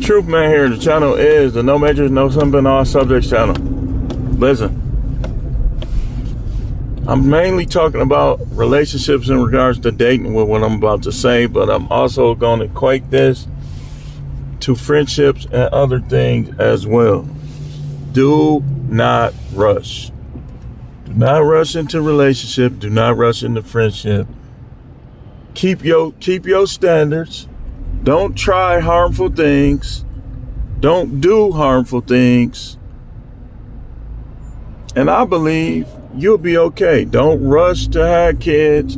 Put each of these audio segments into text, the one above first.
Truth Man here. The channel is the No Majors, No Something, All Subjects channel. Listen, I'm mainly talking about relationships in regards to dating with what I'm about to say, but I'm also going to equate this to friendships and other things as well. Do not rush. Do not rush into relationship. Do not rush into friendship. Keep your standards. Don't try harmful things. Don't do harmful things. And I believe you'll be okay. Don't rush to have kids.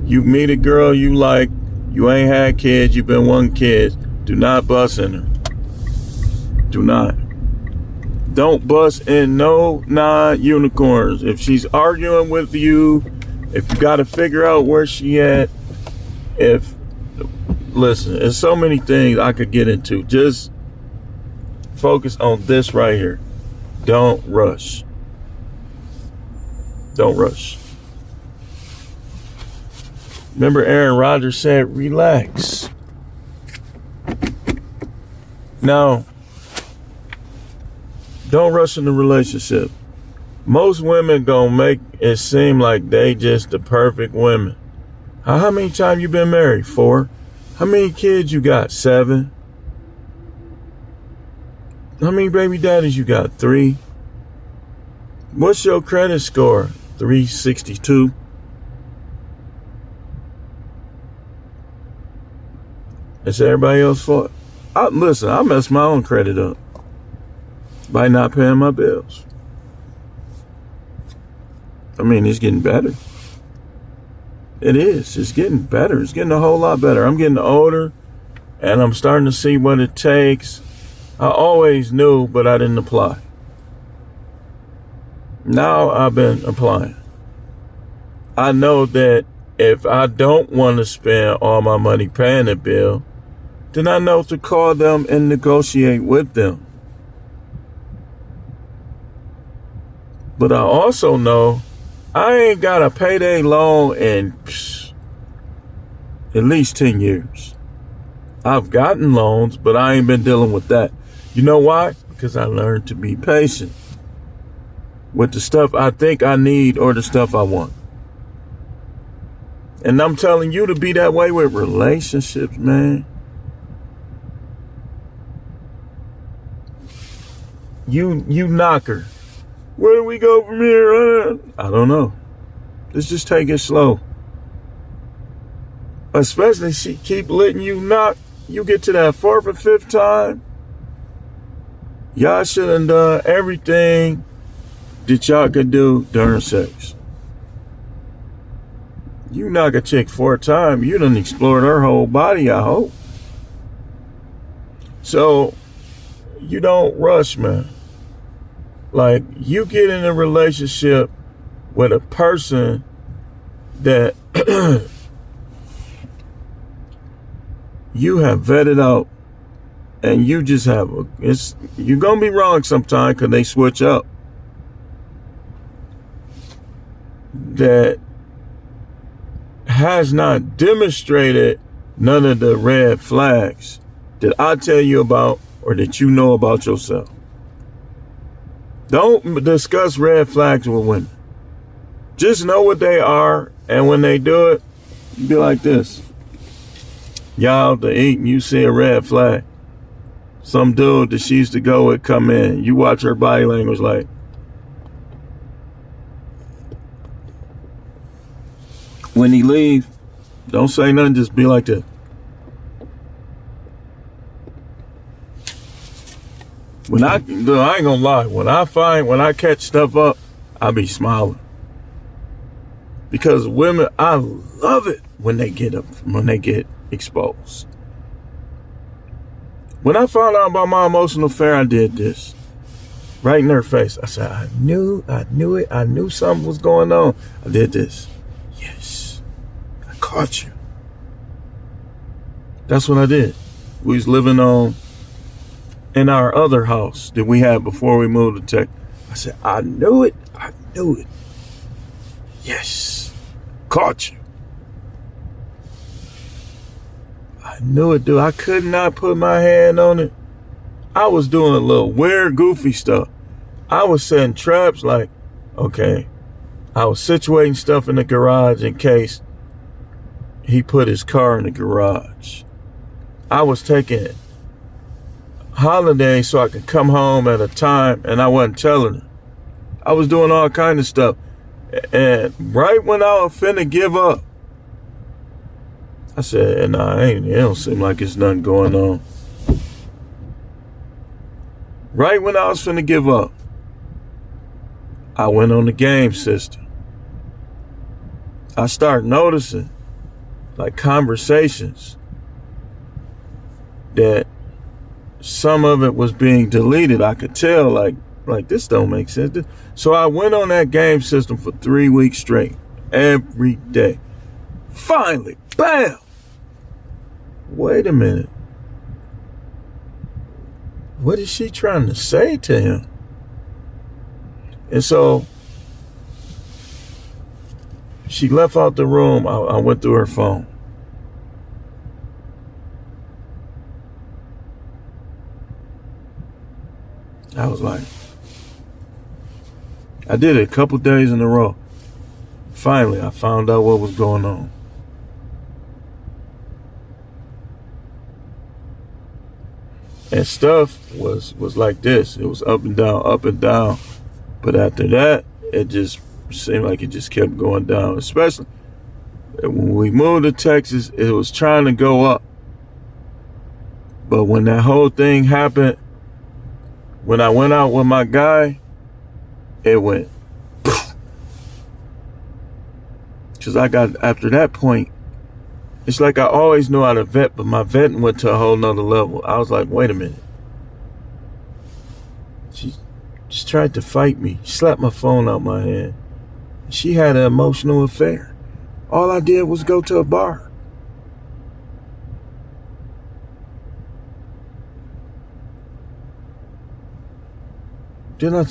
You meet a girl you like. You ain't had kids. You've been wanting kids. Do not bust in her. Do not. Don't bust in no non-unicorns. If she's arguing with you, if you got to figure out where she at, listen, there's so many things I could get into. Just focus on this right here. Don't rush. Don't rush. Remember Aaron Rodgers said, relax. Now, don't rush in the relationship. Most women gonna make it seem like they just the perfect women. How many times you been married? 4. How many kids you got? 7. How many baby daddies you got? 3. What's your credit score? 362. It's everybody else's fault. Listen, I messed my own credit up by not paying my bills. I mean, it's getting better. It is. It's getting better. It's getting a whole lot better. I'm getting older, and I'm starting to see what it takes. I always knew, but I didn't apply. Now I've been applying. I know that if I don't want to spend all my money paying a bill, then I know to call them and negotiate with them. But I also know I ain't got a payday loan in at least 10 years. I've gotten loans, but I ain't been dealing with that. You know why? Because I learned to be patient with the stuff I think I need or the stuff I want. And I'm telling you to be that way with relationships, man. You knocker. Where do we go from here? I don't know. Let's just take it slow. Especially she keep letting you knock. You get to that 4th or 5th time. Y'all should have done everything that y'all could do during sex. You knock a chick 4 times, you done explored her whole body, I hope. So, you don't rush, man. Like, you get in a relationship with a person that you have vetted out, and you just have you're gonna be wrong sometime because they switch up. That has not demonstrated none of the red flags that I tell you about or that you know about yourself. Don't discuss red flags with women. Just know what they are, and when they do it, be like this. Y'all out to eat and you see a red flag. Some dude that she used to go with come in. You watch her body language like, when he leave, don't say nothing, just be like that. I ain't gonna lie, when I catch stuff up, I be smiling. Because women, I love it when they get exposed. When I found out about my emotional affair, I did this. Right in her face. I said, I knew it. I knew something was going on. I did this. Yes. I caught you. That's what I did. We was living in our other house that we had before we moved to Texas. I said, I knew it. Yes. Caught you. I knew it, dude. I could not put my hand on it. I was doing a little weird, goofy stuff. I was setting traps like, okay, I was situating stuff in the garage in case he put his car in the garage. I was taking holidays so I could come home at a time, and I wasn't telling her. I was doing all kind of stuff. And right when I was finna give up, I said, nah, it don't seem like it's nothing going on. Right when I was finna give up, I went on the game system. I started noticing like conversations that some of it was being deleted. I could tell like this don't make sense. So I went on that game system for 3 weeks straight, every day. Finally, bam! Wait a minute. What is she trying to say to him? And so she left out the room. I went through her phone. I was like, I did it a couple days in a row. Finally, I found out what was going on. And stuff was like this. It was up and down, up and down. But after that, it just seemed like it just kept going down. Especially when we moved to Texas, it was trying to go up. But when that whole thing happened, when I went out with my guy, it went. Because after that point, it's like I always knew how to vet, but my vetting went to a whole nother level. I was like, wait a minute. She just tried to fight me. She slapped my phone out my hand. She had an emotional affair. All I did was go to a bar. Then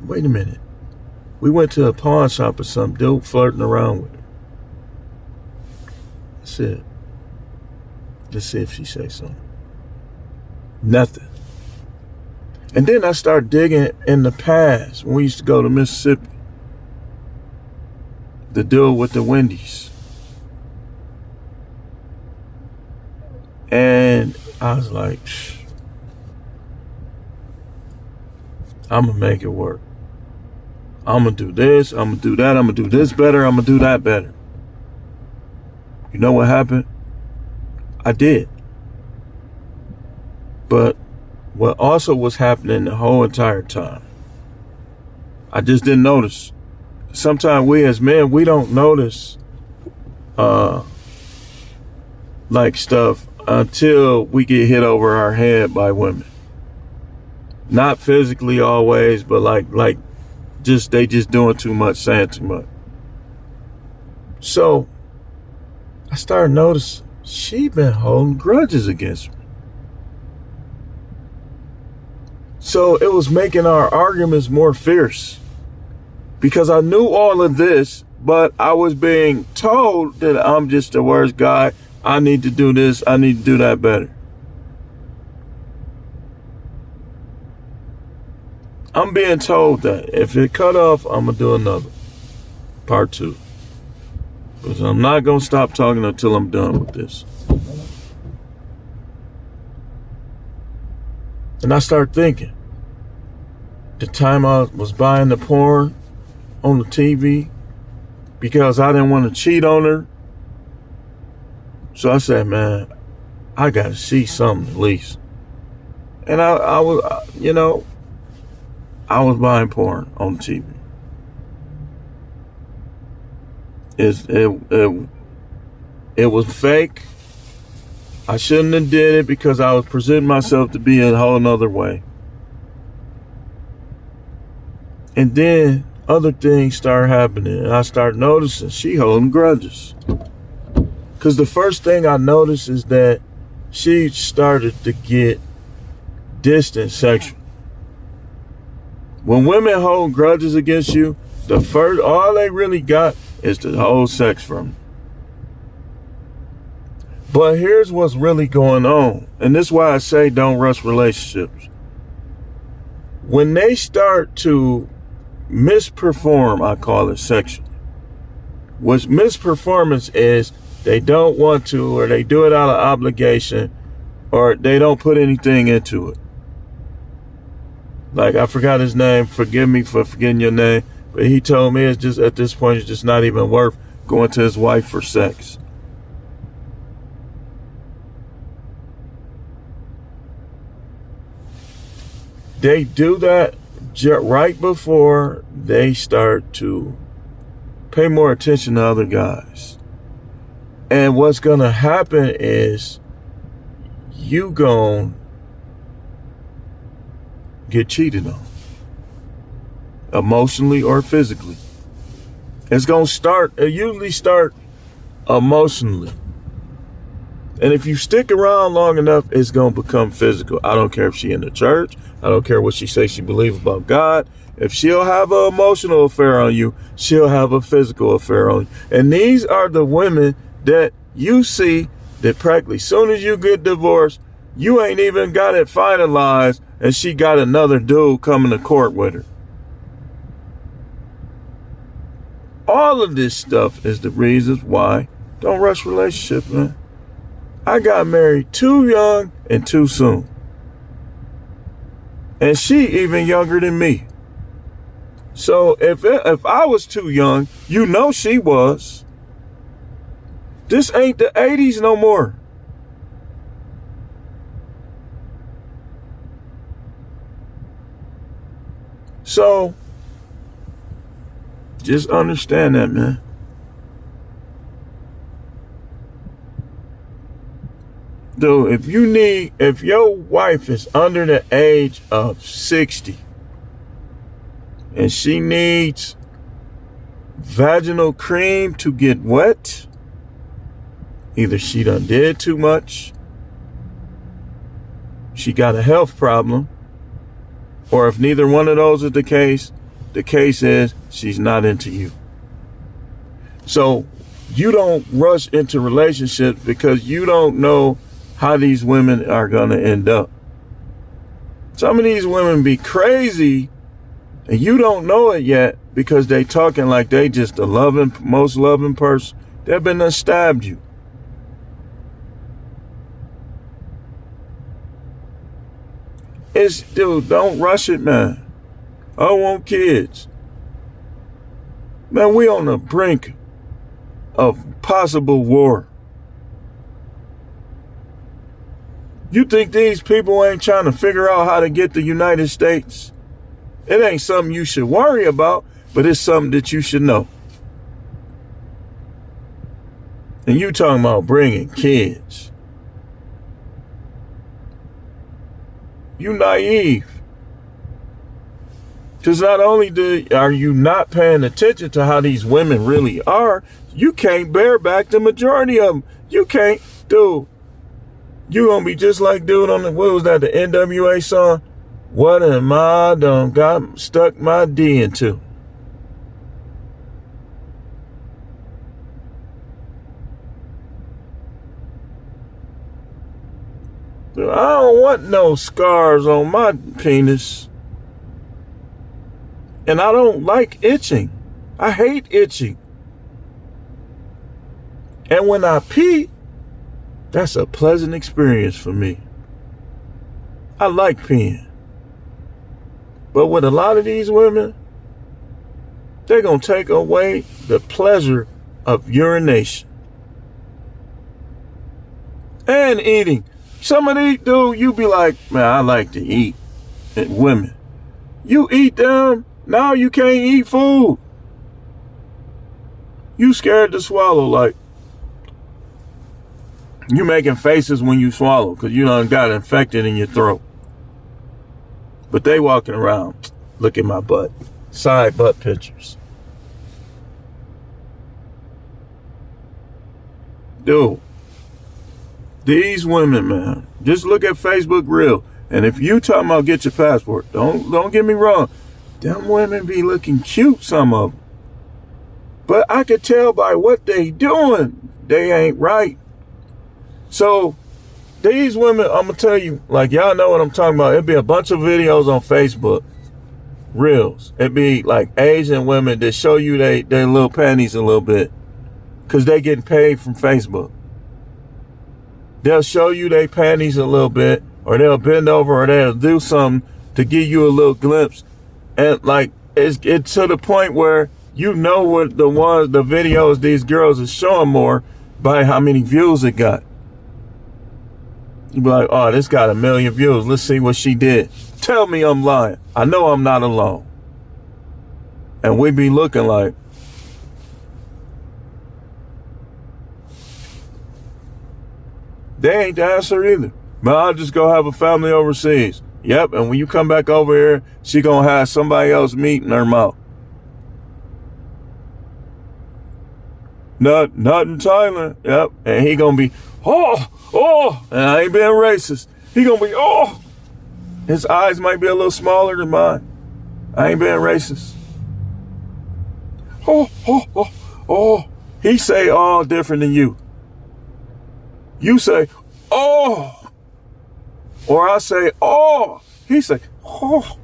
wait a minute. We went to a pawn shop or something, dude flirting around with her. I said, let's see if she says something. Nothing. And then I started digging in the past when we used to go to Mississippi. The deal with the Wendy's. And I was like, I'm going to make it work. I'm going to do this, I'm going to do that, I'm going to do this better, I'm going to do that better. You know what happened? I did. But what also was happening the whole entire time, I just didn't notice. Sometimes we as men, we don't notice like stuff until we get hit over our head by women. Not physically always, but like they just doing too much, saying too much. So I started noticing she been holding grudges against me. So it was making our arguments more fierce because I knew all of this, but I was being told that I'm just the worst guy. I need to do this. I need to do that better. I'm being told that if it cut off, I'm going to do another. Part 2. Because I'm not going to stop talking until I'm done with this. And I started thinking. The time I was buying the porn on the TV because I didn't want to cheat on her. So I said, man, I got to see something at least. And I was, I was buying porn on TV. It was fake. I shouldn't have did it because I was presenting myself to be a whole nother way. And then other things started happening, and I started noticing she holding grudges. Because the first thing I noticed is that she started to get distant sexually. When women hold grudges against you, all they really got is to hold sex from you. But here's what's really going on. And this is why I say don't rush relationships. When they start to misperform, I call it sexually. What misperformance is, they don't want to, or they do it out of obligation, or they don't put anything into it. Like, I forgot his name. Forgive me for forgetting your name. But he told me it's just, at this point, it's just not even worth going to his wife for sex. They do that right before they start to pay more attention to other guys. And what's going to happen is you gon' get cheated on, emotionally or physically. It usually start emotionally. And if you stick around long enough, it's going to become physical. I don't care if she in the church. I don't care what she says she believes about God. If she'll have an emotional affair on you, she'll have a physical affair on you. And these are the women that you see that practically, as soon as you get divorced, you ain't even got it finalized, and she got another dude coming to court with her. All of this stuff is the reasons why don't rush relationships, man. I got married too young and too soon. And she even younger than me. So if I was too young, you know she was. This ain't the 80s no more. So just understand that, man. Dude, if your wife is under the age of 60 and she needs vaginal cream to get wet, either she done did too much, she got a health problem, or if neither one of those is the case is she's not into you. So you don't rush into relationships because you don't know how these women are going to end up. Some of these women be crazy and you don't know it yet because they talking like they just the most loving person. They've been stabbed you. Dude, don't rush it, man. I want kids. Man, we on the brink of possible war. You think these people ain't trying to figure out how to get to the United States? It ain't something you should worry about, but it's something that you should know. And you talking about bringing kids. You naive. Because not only are you not paying attention to how these women really are, you can't bear back the majority of them. You can't, dude. You gonna be just like dude on the NWA song? What am I done got stuck my D into? Dude, I don't want no scars on my penis. And I don't like itching. I hate itching. And when I pee, that's a pleasant experience for me. I like peeing. But with a lot of these women, they're going to take away the pleasure of urination. And eating. Some of these, dude, you be like, man, I like to eat. And women. You eat them, now you can't eat food. You scared to swallow, like, you making faces when you swallow because you done got infected in your throat. But they walking around, look at my butt. Side butt pictures. Dude, these women, man, just look at Facebook Reel. And if you talking about get your passport, don't get me wrong. Them women be looking cute, some of them. But I could tell by what they doing, they ain't right. So these women, I'm gonna tell you, like y'all know what I'm talking about. It'd be a bunch of videos on Facebook, reels. It'd be like Asian women that show you their little panties a little bit, cause they getting paid from Facebook. They'll show you their panties a little bit, or they'll bend over, or they'll do something to give you a little glimpse, and like it's to the point where you know what the videos these girls are showing more by how many views it got. You be like, oh, this got 1 million views. Let's see what she did. Tell me I'm lying. I know I'm not alone. And we be looking like, they ain't the answer either. Man, I'll just go have a family overseas. Yep, and when you come back over here, she gonna have somebody else meat in her mouth. Not in Thailand. Yep, and he gonna be, and I ain't being racist. He gonna be, his eyes might be a little smaller than mine. I ain't being racist. He say all different than you. You say, oh, or I say, oh, he say, oh.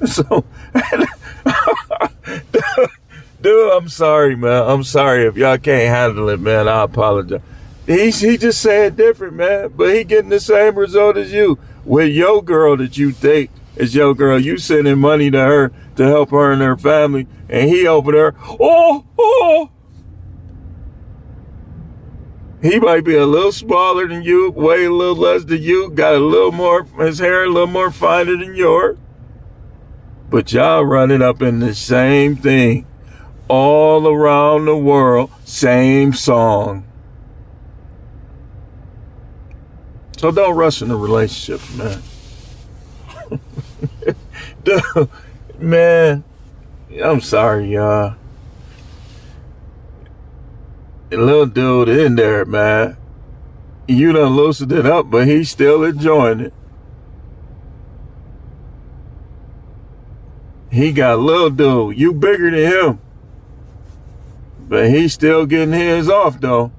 So, dude, I'm sorry, man. I'm sorry if y'all can't handle it, man. I apologize. He just said different, man. But he getting the same result as you. With your girl that you think is your girl, you sending money to her to help her and her family, and he over there, He might be a little smaller than you, weigh a little less than you, got a little more, his hair a little more finer than yours. But y'all running up in the same thing. All around the world, same song. So don't rush into relationships, man. Dude, man, I'm sorry, y'all. The little dude in there, man. You done loosened it up, but he's still enjoying it. He got a little dude. You bigger than him. But he's still getting his off, though.